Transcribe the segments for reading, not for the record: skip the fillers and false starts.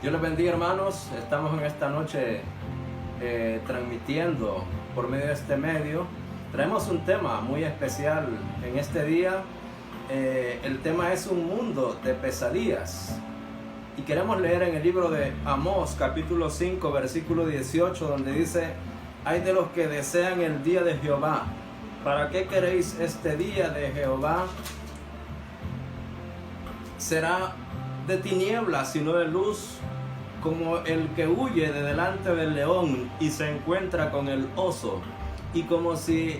Dios les bendiga, hermanos. Estamos en esta noche transmitiendo por medio de este medio. Traemos un tema muy especial en este día. El tema es un mundo de pesadillas. Y queremos leer en el libro de Amós, capítulo 5, versículo 18, donde dice: Ay de los que desean el día de Jehová. ¿Para qué queréis este día de Jehová? Será de tinieblas y no de luz, como el que huye de delante del león y se encuentra con el oso, y como si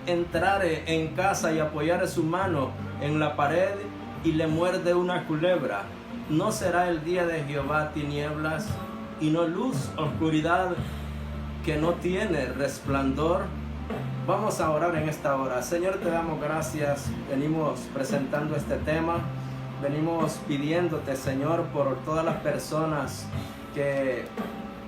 entrare en casa y apoyare su mano en la pared y le muerde una culebra. ¿No será el día de Jehová tinieblas y no luz, oscuridad que no tiene resplandor? Vamos a orar en esta hora. Señor, te damos gracias. Venimos presentando este tema. Venimos pidiéndote, Señor, por todas las personas que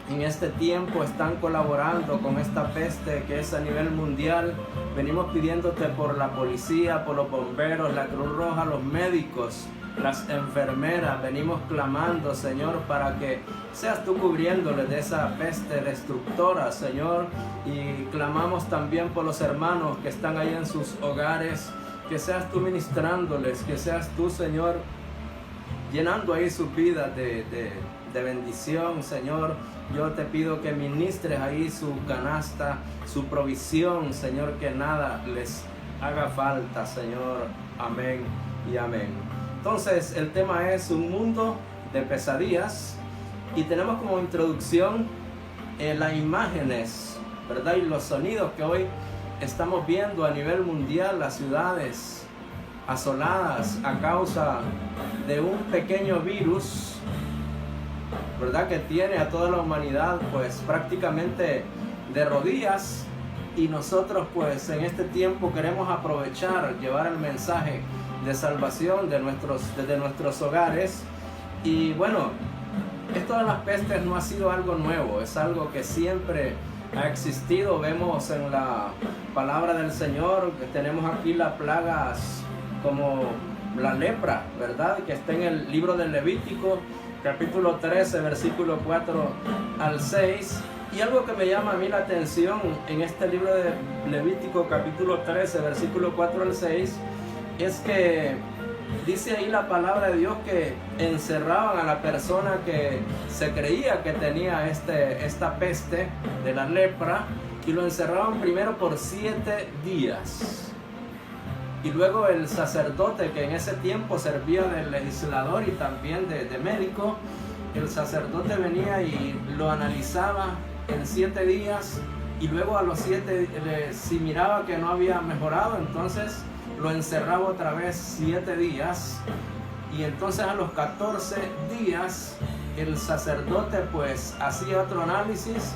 en este tiempo están colaborando con esta peste que es a nivel mundial. Venimos pidiéndote por la policía, por los bomberos, la Cruz Roja, los médicos, las enfermeras. Venimos clamando, Señor, para que seas tú cubriéndoles de esa peste destructora, Señor. Y clamamos también por los hermanos que están ahí en sus hogares. Que seas tú ministrándoles, que seas tú, Señor, llenando ahí sus vidas de bendición, Señor. Yo te pido que ministres ahí su canasta, su provisión, Señor, que nada les haga falta, Señor. Amén y amén. Entonces, el tema es un mundo de pesadillas y tenemos como introducción las imágenes, ¿verdad? Y los sonidos que hoy estamos viendo a nivel mundial, las ciudades asoladas a causa de un pequeño virus, ¿verdad? Que tiene a toda la humanidad pues prácticamente de rodillas, y nosotros pues en este tiempo queremos aprovechar, llevar el mensaje de salvación desde nuestros hogares. Y bueno, esto de las pestes no ha sido algo nuevo, es algo que siempre ha existido. Vemos en la palabra del Señor que tenemos aquí las plagas como la lepra, ¿verdad? Que está en el libro del Levítico, capítulo 13, versículo 4 al 6. Y algo que me llama a mí la atención en este libro de Levítico, capítulo 13, versículo 4 al 6, es que dice ahí la palabra de Dios que encerraban a la persona que se creía que tenía esta peste de la lepra, y lo encerraban primero por 7 días. Y luego el sacerdote, que en ese tiempo servía de legislador y también de médico, el sacerdote venía y lo analizaba en 7 días, y luego a los 7, si miraba que no había mejorado, entonces lo encerraba otra vez 7 días, y entonces a los 14 días el sacerdote pues hacía otro análisis,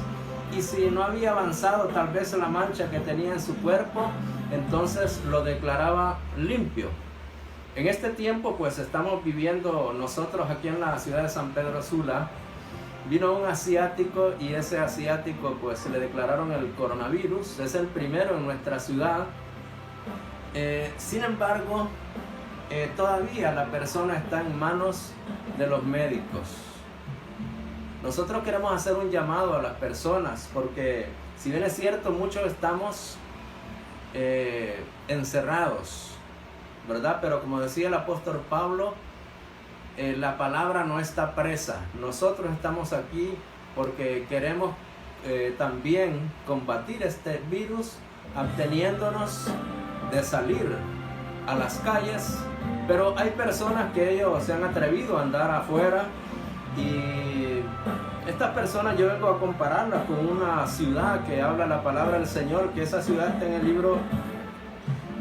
y si no había avanzado tal vez la mancha que tenía en su cuerpo, entonces lo declaraba limpio. En este tiempo pues estamos viviendo nosotros aquí en la ciudad de San Pedro Sula. Vino un asiático, y ese asiático pues le declararon el coronavirus. Es el primero en nuestra ciudad. Sin embargo, todavía la persona está en manos de los médicos. Nosotros queremos hacer un llamado a las personas, porque si bien es cierto, muchos estamos encerrados, ¿verdad? Pero como decía el apóstol Pablo, la palabra no está presa. Nosotros estamos aquí porque queremos también combatir este virus, absteniéndonos de salir a las calles. Pero hay personas que ellos se han atrevido a andar afuera, y estas personas yo vengo a compararlas con una ciudad que habla la palabra del Señor, que esa ciudad está en el libro,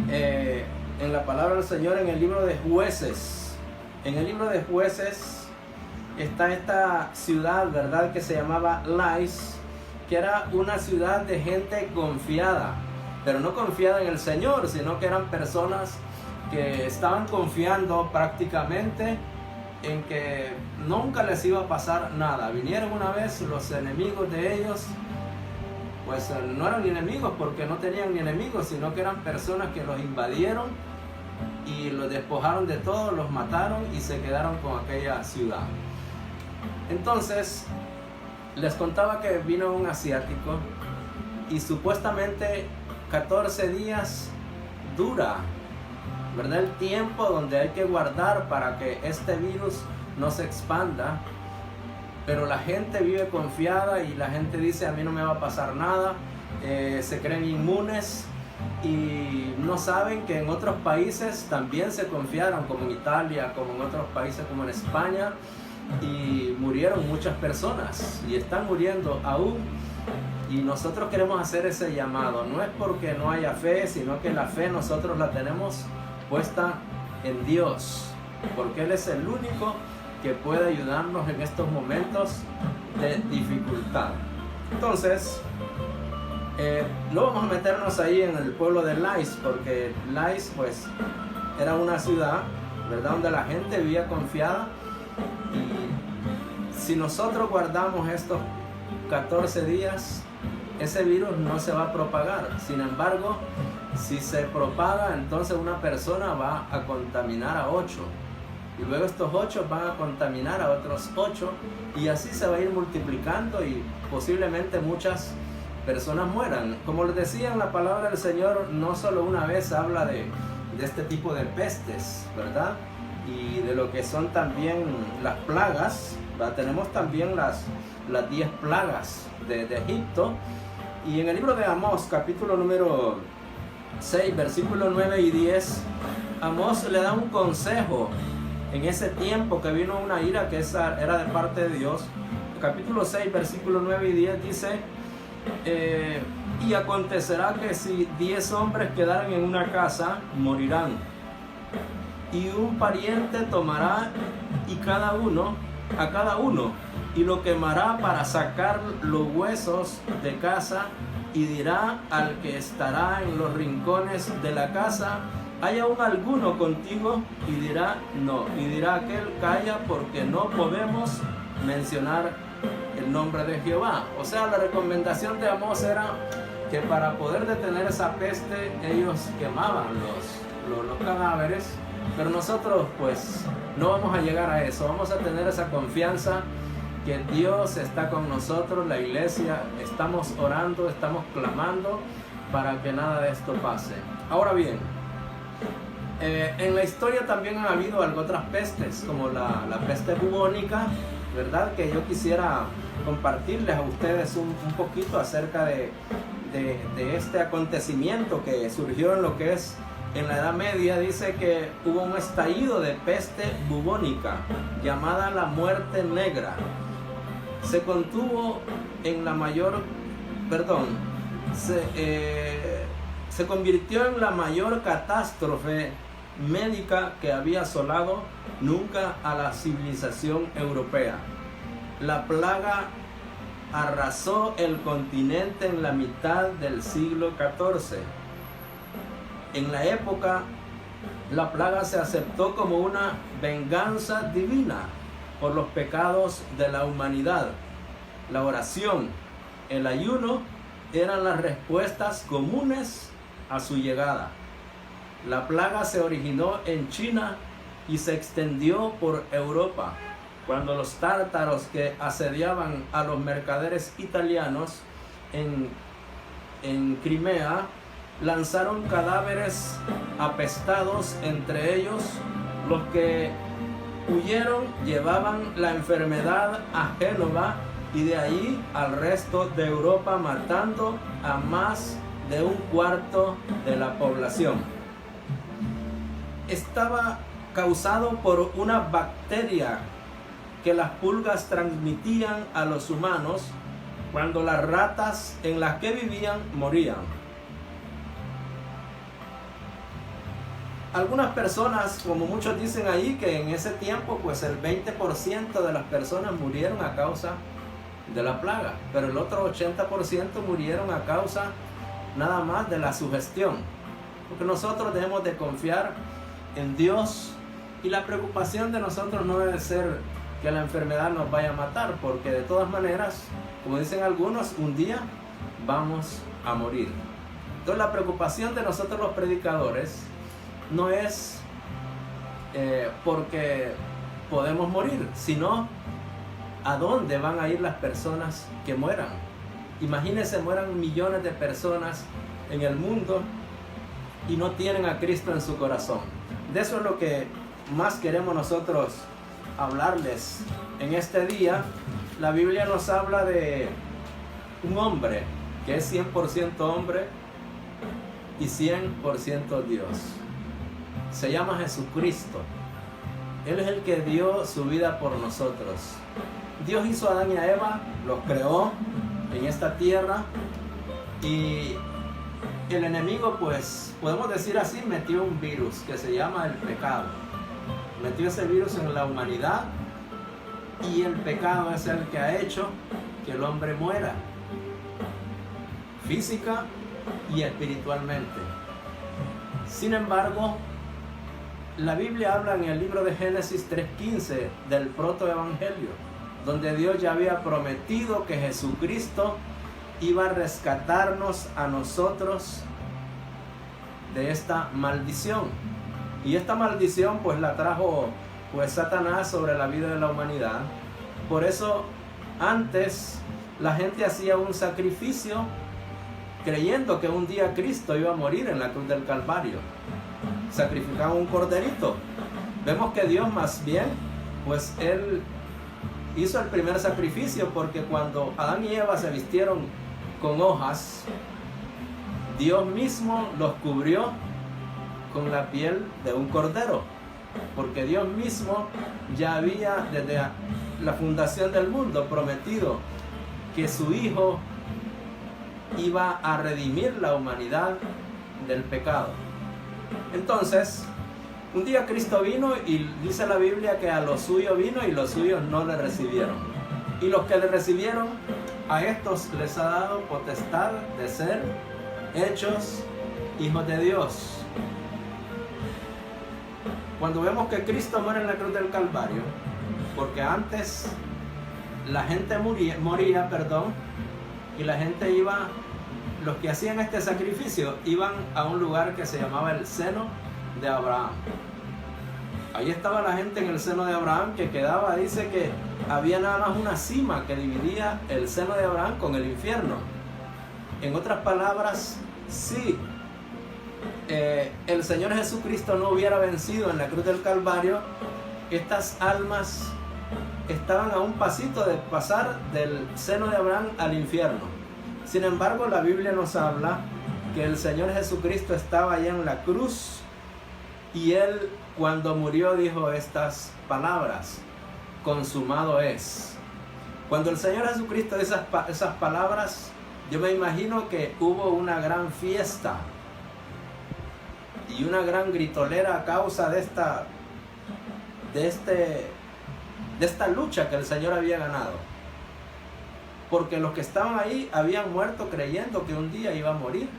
en la palabra del Señor, en el libro de Jueces. En el libro de Jueces está esta ciudad, ¿verdad?, que se llamaba Lais, que era una ciudad de gente confiada, pero no confiada en el Señor, sino que eran personas que estaban confiando prácticamente en que nunca les iba a pasar nada. Vinieron una vez los enemigos de ellos, pues no eran enemigos porque no tenían ni enemigos, sino que eran personas que los invadieron y los despojaron de todo, los mataron y se quedaron con aquella ciudad. Entonces, les contaba que vino un asiático y supuestamente 14 días dura, ¿verdad? El tiempo donde hay que guardar para que este virus no se expanda. Pero la gente vive confiada y la gente dice: a mí no me va a pasar nada. Se creen inmunes y no saben que en otros países también se confiaron, como en Italia, como en otros países como en España, y murieron muchas personas y están muriendo aún. Y nosotros queremos hacer ese llamado. No es porque no haya fe, sino que la fe nosotros la tenemos puesta en Dios, porque Él es el único que puede ayudarnos en estos momentos de dificultad. Entonces, no vamos a meternos ahí en el pueblo de Lais, porque Lais pues era una ciudad, ¿verdad?, donde la gente vivía confiada. Y si nosotros guardamos estos 14 días, ese virus no se va a propagar. Sin embargo, si se propaga, entonces una persona va a contaminar a 8. Y luego estos 8 van a contaminar a otros 8. Y así se va a ir multiplicando y posiblemente muchas personas mueran. Como les decía, en la palabra del Señor no solo una vez habla de este tipo de pestes, ¿verdad? Y de lo que son también las plagas, ¿verdad? Tenemos también las 10 plagas de Egipto. Y en el libro de Amós, capítulo número 6, versículos 9 y 10, Amós le da un consejo en ese tiempo que vino una ira que era de parte de Dios. Capítulo 6, versículos 9 y 10 dice: y acontecerá que si 10 hombres quedaren en una casa, morirán. Y un pariente tomará a cada uno y lo quemará para sacar los huesos de casa, y dirá al que estará en los rincones de la casa: ¿hay aún alguno contigo? Y dirá: no. Y dirá aquel: calla, porque no podemos mencionar el nombre de Jehová. O sea, la recomendación de Amós era que para poder detener esa peste, ellos quemaban los cadáveres. Pero nosotros pues no vamos a llegar a eso. Vamos a tener esa confianza que Dios está con nosotros, la iglesia, estamos orando, estamos clamando para que nada de esto pase. Ahora bien, en la historia también han habido otras pestes, como la peste bubónica, ¿verdad? Que yo quisiera compartirles a ustedes un poquito acerca de este acontecimiento que surgió en lo que es en la Edad Media. Dice que hubo un estallido de peste bubónica llamada la muerte negra. Se contuvo en la mayor, se convirtió en la mayor catástrofe médica que había asolado nunca a la civilización europea. La plaga arrasó el continente en la mitad del siglo XIV. En la época, la plaga se aceptó como una venganza divina por los pecados de la humanidad. La oración, el ayuno eran las respuestas comunes a su llegada. La plaga se originó en China y se extendió por Europa, cuando los tártaros que asediaban a los mercaderes italianos en Crimea lanzaron cadáveres apestados. Entre ellos, los que huyeron llevaban la enfermedad a Génova y de ahí al resto de Europa, matando a más de un cuarto de la población. Estaba causado por una bacteria que las pulgas transmitían a los humanos cuando las ratas en las que vivían morían. Algunas personas, como muchos dicen ahí, que en ese tiempo pues el 20% de las personas murieron a causa de la plaga, pero el otro 80% murieron a causa nada más de la sugestión. Porque nosotros debemos de confiar en Dios, y la preocupación de nosotros no debe ser que la enfermedad nos vaya a matar, porque de todas maneras, como dicen algunos, un día vamos a morir. Entonces la preocupación de nosotros los predicadores no es porque podemos morir, sino ¿a dónde van a ir las personas que mueran? Imagínense, mueran millones de personas en el mundo y no tienen a Cristo en su corazón. De eso es lo que más queremos nosotros hablarles en este día. La Biblia nos habla de un hombre que es 100% hombre y 100% Dios. Se llama Jesucristo. Él es el que dio su vida por nosotros. Dios hizo a Adán y a Eva, los creó en esta tierra, y el enemigo, pues podemos decir así, metió un virus que se llama el pecado. Metió ese virus en la humanidad, y el pecado es el que ha hecho que el hombre muera física y espiritualmente. Sin embargo, la Biblia habla en el libro de Génesis 3:15 del protoevangelio, donde Dios ya había prometido que Jesucristo iba a rescatarnos a nosotros de esta maldición. Y esta maldición pues la trajo pues Satanás sobre la vida de la humanidad. Por eso antes la gente hacía un sacrificio creyendo que un día Cristo iba a morir en la cruz del Calvario. Sacrificaban un corderito. Vemos que Dios más bien, pues Él hizo el primer sacrificio, porque cuando Adán y Eva se vistieron con hojas, Dios mismo los cubrió con la piel de un cordero, porque Dios mismo ya había desde la fundación del mundo prometido que su Hijo iba a redimir la humanidad del pecado. Entonces, un día Cristo vino y dice la Biblia que a los suyos vino y los suyos no le recibieron. Y los que le recibieron, a estos les ha dado potestad de ser hechos hijos de Dios. Cuando vemos que Cristo muere en la cruz del Calvario, porque antes la gente moría, y la gente iba, los que hacían este sacrificio iban a un lugar que se llamaba el seno de Abraham. Ahí estaba la gente en el seno de Abraham, que quedaba, dice que había nada más una cima que dividía el seno de Abraham con el infierno. En otras palabras, si el Señor Jesucristo no hubiera vencido en la cruz del Calvario, estas almas estaban a un pasito de pasar del seno de Abraham al infierno. Sin embargo, la Biblia nos habla que el Señor Jesucristo estaba allá en la cruz, y Él, cuando murió, dijo estas palabras: consumado es. Cuando el Señor Jesucristo dice esas palabras, yo me imagino que hubo una gran fiesta y una gran gritolera a causa de esta lucha que el Señor había ganado. Porque los que estaban ahí habían muerto creyendo que un día iba a morir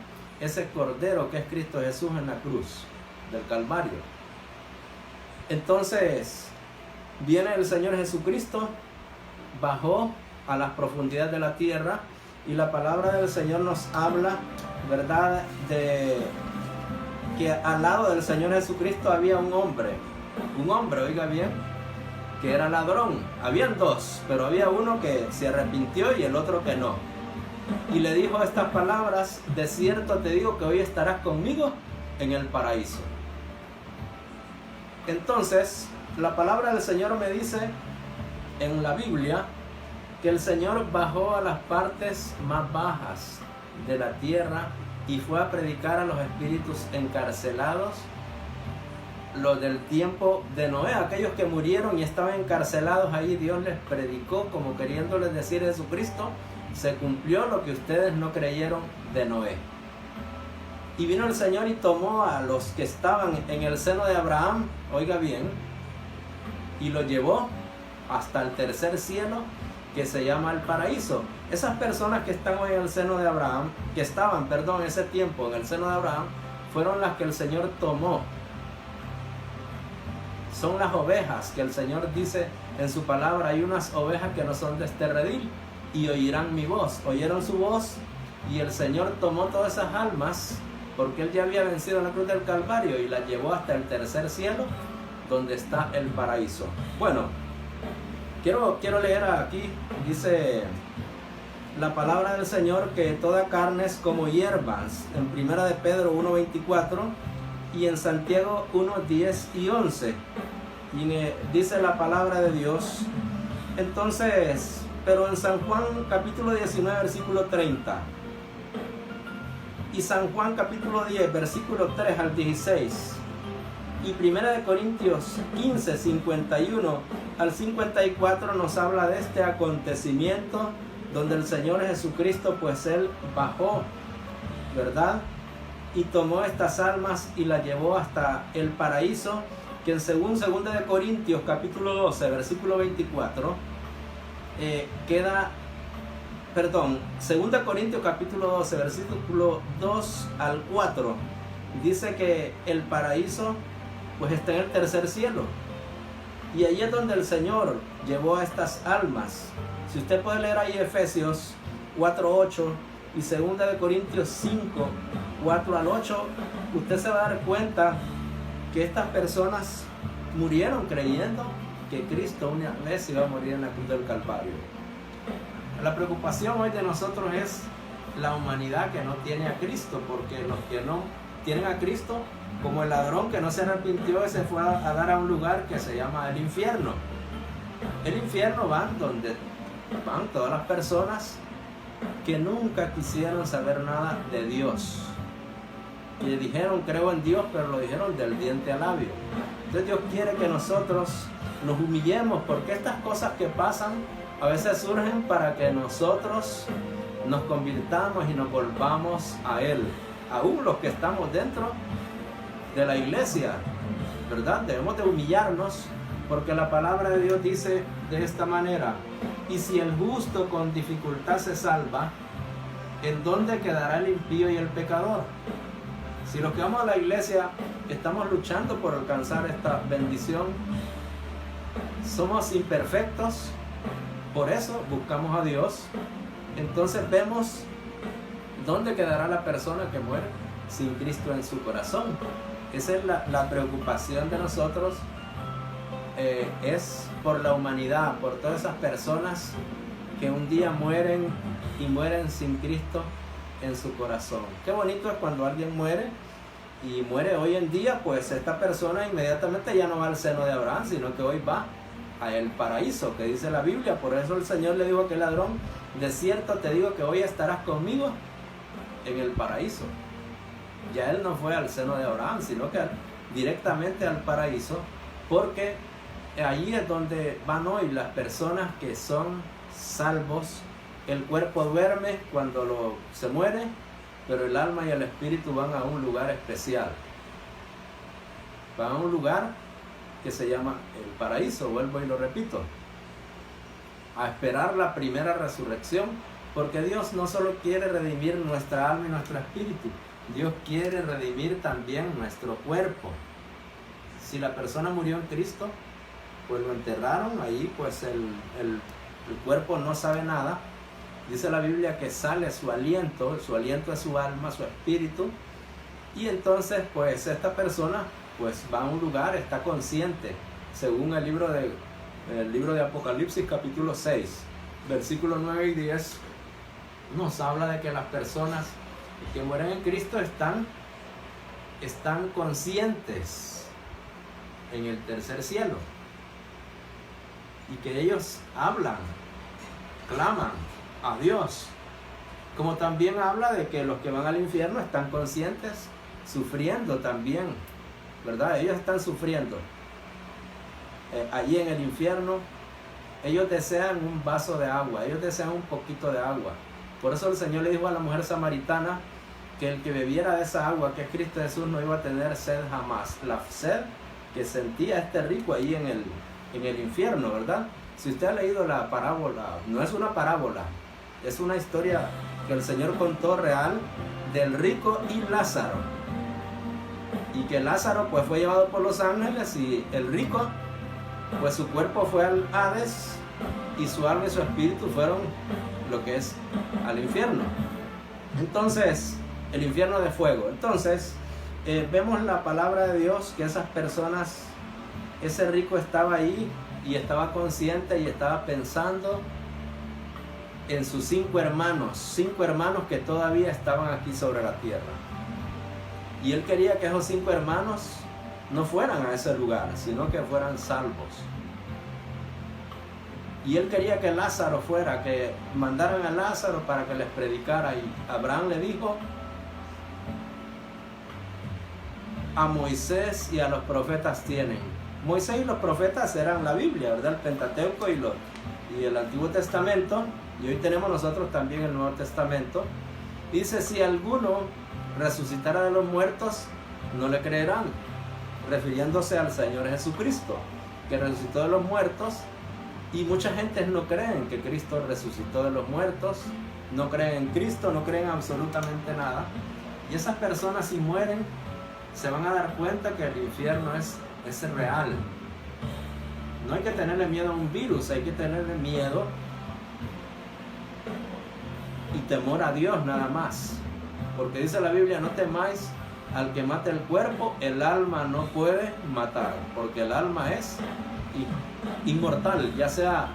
ese Cordero que es Cristo Jesús en la cruz del Calvario. Entonces viene el Señor Jesucristo, bajó a las profundidades de la tierra, y la palabra del Señor nos habla, ¿verdad?, de que al lado del Señor Jesucristo había un hombre, oiga bien, que era ladrón. Habían dos, pero había uno que se arrepintió y el otro que no. Y le dijo estas palabras: de cierto te digo que hoy estarás conmigo en el paraíso. Entonces, la palabra del Señor me dice en la Biblia que el Señor bajó a las partes más bajas de la tierra y fue a predicar a los espíritus encarcelados, los del tiempo de Noé, aquellos que murieron y estaban encarcelados ahí. Dios les predicó como queriéndoles decir: Jesucristo, se cumplió lo que ustedes no creyeron de Noé. Y vino el Señor y tomó a los que estaban en el seno de Abraham, oiga bien, y los llevó hasta el tercer cielo, que se llama el paraíso. Esas personas que están hoy en el seno de Abraham, que estaban, perdón, ese tiempo en el seno de Abraham, fueron las que el Señor tomó. Son las ovejas que el Señor dice en su palabra: hay unas ovejas que no son de este redil y oirán mi voz. Oyeron su voz, y el Señor tomó todas esas almas, porque Él ya había vencido en la cruz del Calvario, y las llevó hasta el tercer cielo, donde está el paraíso. Bueno, Quiero leer aquí, dice la palabra del Señor, que toda carne es como hierbas, en Primera de Pedro 1:24 y en Santiago 1:10 y 11. Y dice la palabra de Dios. Entonces, pero en San Juan capítulo 19 versículo 30 y San Juan capítulo 10 versículo 3 al 16 y Primera de Corintios 15 51 al 54 nos habla de este acontecimiento donde el Señor Jesucristo, pues Él bajó, ¿verdad? Y tomó estas almas y las llevó hasta el paraíso, que según 2 de Corintios capítulo 12 versículo 24 2 de Corintios capítulo 12 versículo 2 al 4 dice que el paraíso pues está en el tercer cielo, y ahí es donde el Señor llevó a estas almas. Si usted puede leer ahí Efesios 4:8 y 2 de Corintios 5:4 al 8, usted se va a dar cuenta que estas personas murieron creyendo que Cristo una vez iba a morir en la cruz del Calvario. La preocupación hoy de nosotros es la humanidad que no tiene a Cristo, porque los que no tienen a Cristo, como el ladrón que no se arrepintió y se fue a dar a un lugar que se llama el infierno. El infierno van donde van todas las personas que nunca quisieron saber nada de Dios, que dijeron creo en Dios, pero lo dijeron del diente al labio. Entonces Dios quiere que nosotros nos humillemos, porque estas cosas que pasan a veces surgen para que nosotros nos convirtamos y nos volvamos a Él. Aún los que estamos dentro de la iglesia, ¿verdad? Debemos de humillarnos, porque la palabra de Dios dice de esta manera: y si el justo con dificultad se salva, ¿en dónde quedará el impío y el pecador? Si los que vamos a la iglesia estamos luchando por alcanzar esta bendición, somos imperfectos, por eso buscamos a Dios. Entonces vemos dónde quedará la persona que muere sin Cristo en su corazón. Esa es la preocupación de nosotros, es por la humanidad, por todas esas personas que un día mueren y mueren sin Cristo en su corazón. Qué bonito es cuando alguien muere y muere hoy en día, pues esta persona inmediatamente ya no va al seno de Abraham, sino que hoy va al paraíso, que dice la Biblia. Por eso el Señor le dijo a aquel ladrón: de cierto te digo que hoy estarás conmigo en el paraíso. Ya él no fue al seno de Abraham, sino que directamente al paraíso, porque allí es donde van hoy las personas que son salvos. El cuerpo duerme cuando se muere, pero el alma y el espíritu van a un lugar especial. Van a un lugar que se llama el paraíso, vuelvo y lo repito, a esperar la primera resurrección, porque Dios no solo quiere redimir nuestra alma y nuestro espíritu, Dios quiere redimir también nuestro cuerpo. Si la persona murió en Cristo, pues lo enterraron, ahí pues el cuerpo no sabe nada. Dice la Biblia que sale su aliento es su alma, su espíritu, y entonces pues esta persona pues va a un lugar, está consciente, según el libro de Apocalipsis capítulo 6, versículos 9 y 10, nos habla de que las personas que mueren en Cristo están conscientes en el tercer cielo, y que ellos hablan, claman a Dios, como también habla de que los que van al infierno están conscientes, sufriendo también, ¿verdad? Ellos están sufriendo allí en el infierno. Ellos desean un vaso de agua, ellos desean un poquito de agua. Por eso el Señor le dijo a la mujer samaritana que el que bebiera de esa agua, que es Cristo Jesús, no iba a tener sed jamás. La sed que sentía este rico ahí en el infierno, ¿verdad? Si usted ha leído la parábola, no es una parábola, es una historia que el Señor contó real del rico y Lázaro. Y que Lázaro pues fue llevado por los ángeles, y el rico pues su cuerpo fue al Hades y su alma y su espíritu fueron lo que es al infierno. Entonces, el infierno de fuego. Entonces, vemos la palabra de Dios que esas personas, ese rico estaba ahí y estaba consciente y estaba pensando en sus 5 hermanos que todavía estaban aquí sobre la tierra. Y él quería que esos 5 hermanos no fueran a ese lugar, sino que fueran salvos. Y él quería que Lázaro fuera, que mandaran a Lázaro para que les predicara. Y Abraham le dijo: a Moisés y a los profetas tienen. Moisés y los profetas eran la Biblia, ¿verdad? El Pentateuco y el Antiguo Testamento. Y hoy tenemos nosotros también el Nuevo Testamento. Dice: si alguno resucitara de los muertos, no le creerán, refiriéndose al Señor Jesucristo, que resucitó de los muertos. Y mucha gente no cree en que Cristo resucitó de los muertos, no creen en Cristo, no creen absolutamente nada. Y esas personas, si mueren, se van a dar cuenta que el infierno es real. No hay que tenerle miedo a un virus, hay que tenerle miedo y temor a Dios nada más. Porque dice la Biblia: no temáis al que mate el cuerpo, el alma no puede matar, porque el alma es inmortal, ya sea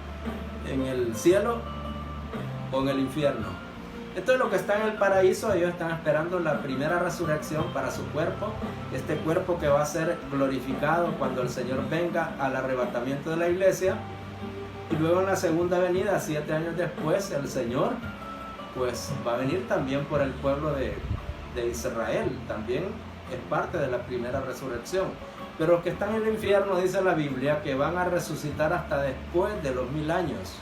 en el cielo o en el infierno. Entonces los que están en el paraíso, ellos están esperando la primera resurrección para su cuerpo, este cuerpo que va a ser glorificado cuando el Señor venga al arrebatamiento de la iglesia. Y luego en la segunda venida, 7 años después, el Señor pues va a venir también por el pueblo de Israel, también es parte de la primera resurrección. Pero los que están en el infierno, dice la Biblia, que van a resucitar hasta después de los 1000 años.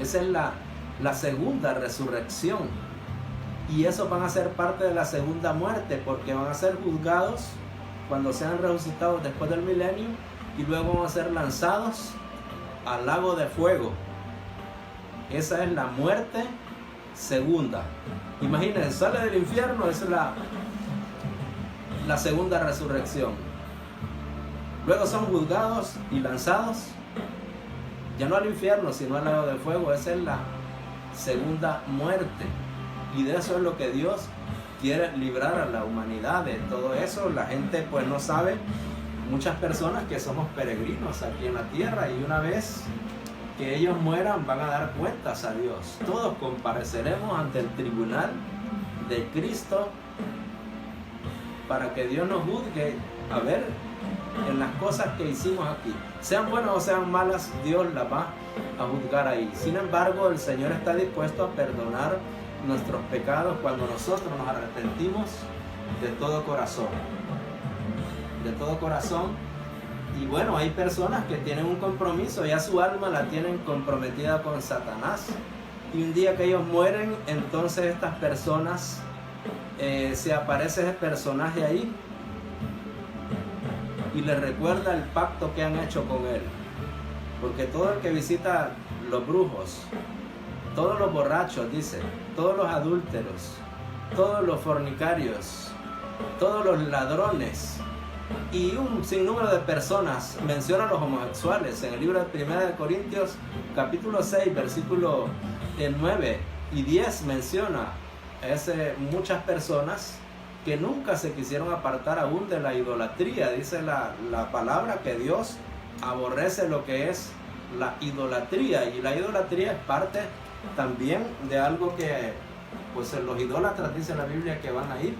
Esa es la segunda resurrección. Y eso van a ser parte de la segunda muerte, porque van a ser juzgados cuando sean resucitados después del milenio, y luego van a ser lanzados al lago de fuego. Esa es la muerte segunda. Imagínense, sale del infierno, esa es la segunda resurrección. Luego son juzgados y lanzados, ya no al infierno, sino al lago de fuego. Esa es la segunda muerte. Y de eso es lo que Dios quiere librar a la humanidad, de todo eso. La gente pues no sabe, muchas personas, que somos peregrinos aquí en la tierra, y una vez que ellos mueran van a dar cuentas a Dios. Todos compareceremos ante el tribunal de Cristo para que Dios nos juzgue, a ver, en las cosas que hicimos aquí, sean buenas o sean malas, Dios las va a juzgar ahí. Sin embargo, el Señor está dispuesto a perdonar nuestros pecados cuando nosotros nos arrepentimos de todo corazón. De todo corazón. Y bueno, hay personas que tienen un compromiso, ya su alma la tienen comprometida con Satanás. Y un día que ellos mueren, entonces estas personas, se aparece ese personaje ahí y les recuerda el pacto que han hecho con él. Porque todo el que visita los brujos, todos los borrachos, dice, todos los adúlteros, todos los fornicarios, todos los ladrones y un sinnúmero de personas, menciona a los homosexuales en el libro de 1 de Corintios capítulo 6 versículo 9 y 10, menciona muchas personas que nunca se quisieron apartar aún de la idolatría. Dice la palabra que Dios aborrece lo que es la idolatría, y la idolatría es parte también de algo que pues los idólatras, dice la Biblia, que van a ir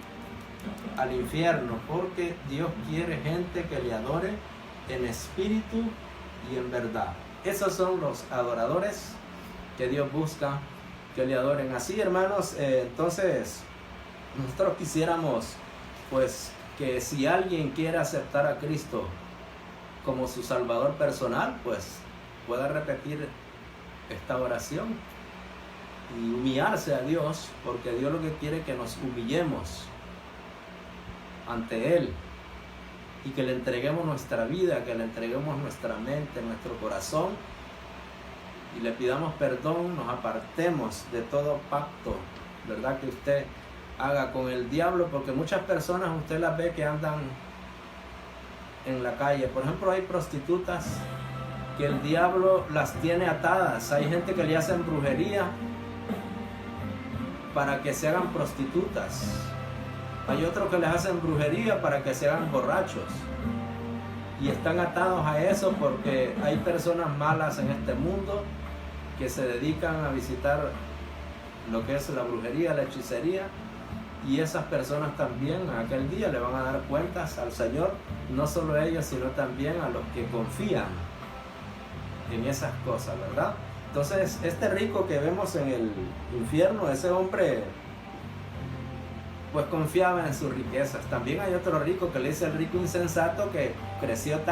al infierno, porque Dios quiere gente que le adore en espíritu y en verdad. Esos son los adoradores que Dios busca que le adoren así, hermanos. Entonces nosotros quisiéramos pues que si alguien quiere aceptar a Cristo como su Salvador personal, pues pueda repetir esta oración y humillarse a Dios, porque Dios lo que quiere es que nos humillemos ante Él y que le entreguemos nuestra vida, que le entreguemos nuestra mente, nuestro corazón, y le pidamos perdón, nos apartemos de todo pacto, ¿verdad?, que usted haga con el diablo, porque muchas personas usted las ve que andan en la calle. Por ejemplo, hay prostitutas que el diablo las tiene atadas. Hay gente que le hacen brujería para que se hagan prostitutas. Hay otros que les hacen brujería para que se hagan borrachos. y están atados a eso porque hay personas malas en este mundo que se dedican a visitar lo que es la brujería, la hechicería, y esas personas también aquel día le van a dar cuentas al Señor, no solo a ellos, sino también a los que confían en esas cosas, ¿verdad? Entonces, este rico que vemos en el infierno, ese hombre pues confiaba en sus riquezas. También hay otro rico que le dice el rico insensato, que crecieron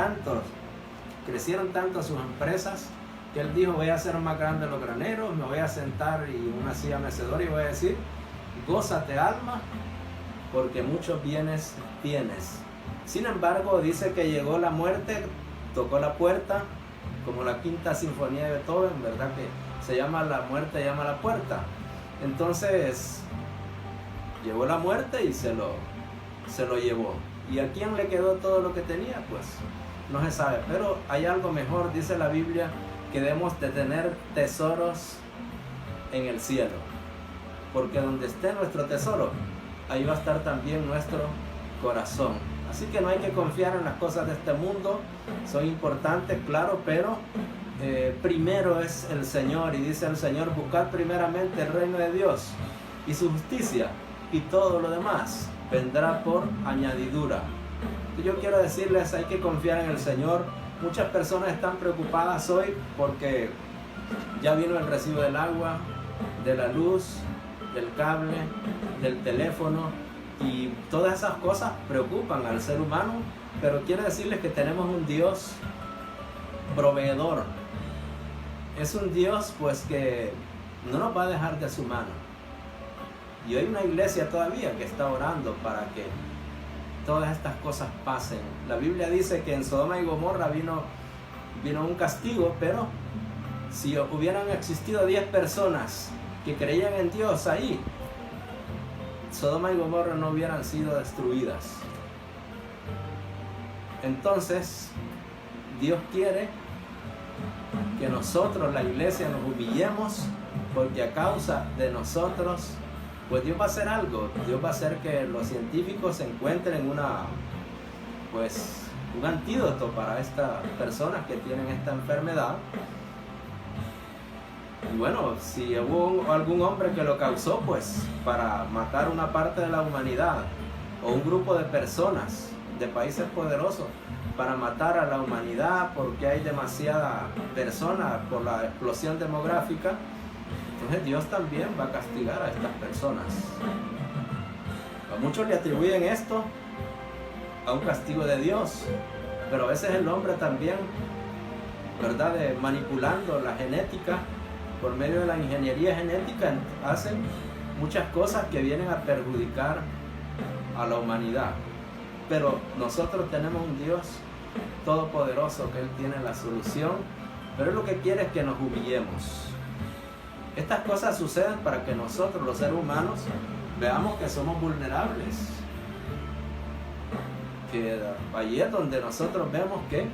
tanto sus empresas, que él dijo: voy a hacer más grandes los graneros, me voy a sentar en una silla mecedora y voy a decir: gózate, alma, porque muchos bienes tienes. Sin embargo, dice que llegó la muerte, tocó la puerta, como la quinta sinfonía de Beethoven, ¿verdad? Que se llama La muerte llama a la puerta. Entonces llegó la muerte y se lo llevó. ¿Y a quién le quedó todo lo que tenía? Pues no se sabe, pero hay algo mejor, dice la Biblia, que debemos de tener tesoros en el cielo, porque donde esté nuestro tesoro, ahí va a estar también nuestro corazón. Así que no hay que confiar en las cosas de este mundo, son importantes, claro, pero primero es el Señor, y dice el Señor: buscad primeramente el reino de Dios y su justicia, y todo lo demás vendrá por añadidura. Yo quiero decirles, hay que confiar en el Señor. Muchas personas están preocupadas hoy porque ya vino el recibo del agua, de la luz, del cable, del teléfono, y todas esas cosas preocupan al ser humano, pero quiero decirles que tenemos un Dios proveedor. Es un Dios pues que no nos va a dejar de su mano. Y hay una iglesia todavía que está orando para que todas estas cosas pasen. La Biblia dice que en Sodoma y Gomorra vino un castigo, pero si hubieran existido 10 personas que creían en Dios ahí, Sodoma y Gomorra no hubieran sido destruidas. Entonces, Dios quiere que nosotros, la iglesia, nos humillemos, porque a causa de nosotros, pues Dios va a hacer algo. Dios va a hacer que los científicos encuentren un antídoto para estas personas que tienen esta enfermedad. Y bueno, si hubo algún hombre que lo causó, pues para matar una parte de la humanidad, o un grupo de personas de países poderosos para matar a la humanidad porque hay demasiadas personas por la explosión demográfica, entonces Dios también va a castigar a estas personas. A muchos le atribuyen esto a un castigo de Dios, pero a veces el hombre también, ¿verdad?, manipulando la genética, por medio de la ingeniería genética, hacen muchas cosas que vienen a perjudicar a la humanidad. Pero nosotros tenemos un Dios todopoderoso, que Él tiene la solución, pero Él lo que quiere es que nos humillemos. Estas cosas suceden para que nosotros, los seres humanos, veamos que somos vulnerables. Que allí es donde nosotros vemos que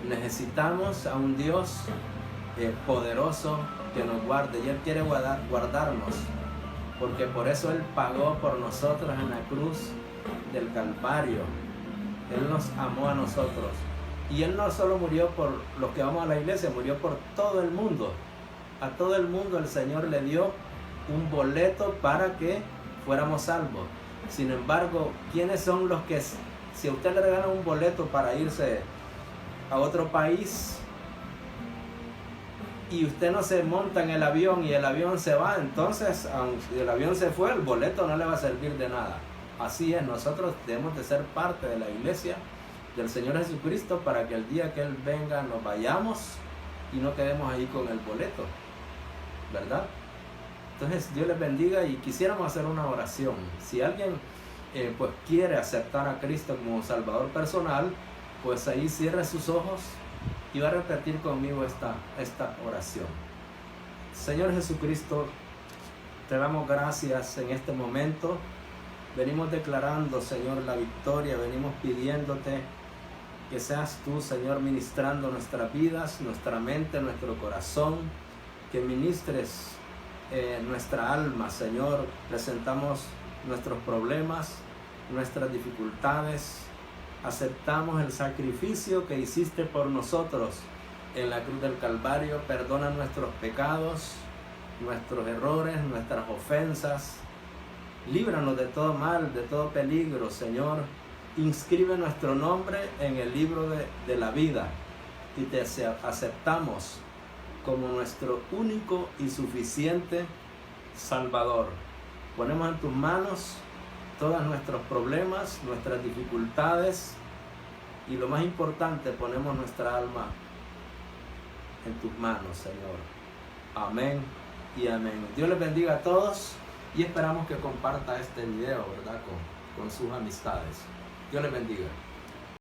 necesitamos a un Dios poderoso que nos guarde, y Él quiere guardarnos, porque por eso Él pagó por nosotros en la cruz del Calvario. Él nos amó a nosotros, y Él no solo murió por los que vamos a la iglesia, murió por todo el mundo. A todo el mundo el Señor le dio un boleto para que fuéramos salvos. Sin embargo, ¿quiénes son los que, si a usted le regalan un boleto para irse a otro país y usted no se monta en el avión y el avión se va, entonces aunque el avión se fue, el boleto no le va a servir de nada? Así es, nosotros debemos de ser parte de la iglesia del Señor Jesucristo para que el día que Él venga nos vayamos y no quedemos ahí con el boleto, ¿verdad? Entonces Dios les bendiga, y quisiéramos hacer una oración. Si alguien pues quiere aceptar a Cristo como Salvador personal, pues ahí cierre sus ojos y va a repetir conmigo esta oración. Señor Jesucristo, te damos gracias en este momento. Venimos declarando, Señor, la victoria. Venimos pidiéndote que seas tú, Señor, ministrando nuestras vidas, nuestra mente, nuestro corazón, que ministres nuestra alma, Señor. Presentamos nuestros problemas, nuestras dificultades, Aceptamos el sacrificio que hiciste por nosotros en la cruz del Calvario. Perdona nuestros pecados, nuestros errores, nuestras ofensas. Líbranos de todo mal, de todo peligro, Señor. Inscribe nuestro nombre en el libro de la vida y te aceptamos como nuestro único y suficiente Salvador. Ponemos en tus manos todos nuestros problemas, nuestras dificultades y lo más importante, ponemos nuestra alma en tus manos, Señor. Amén y amén. Dios les bendiga a todos y esperamos que comparta este video, ¿verdad? Con sus amistades. Dios les bendiga.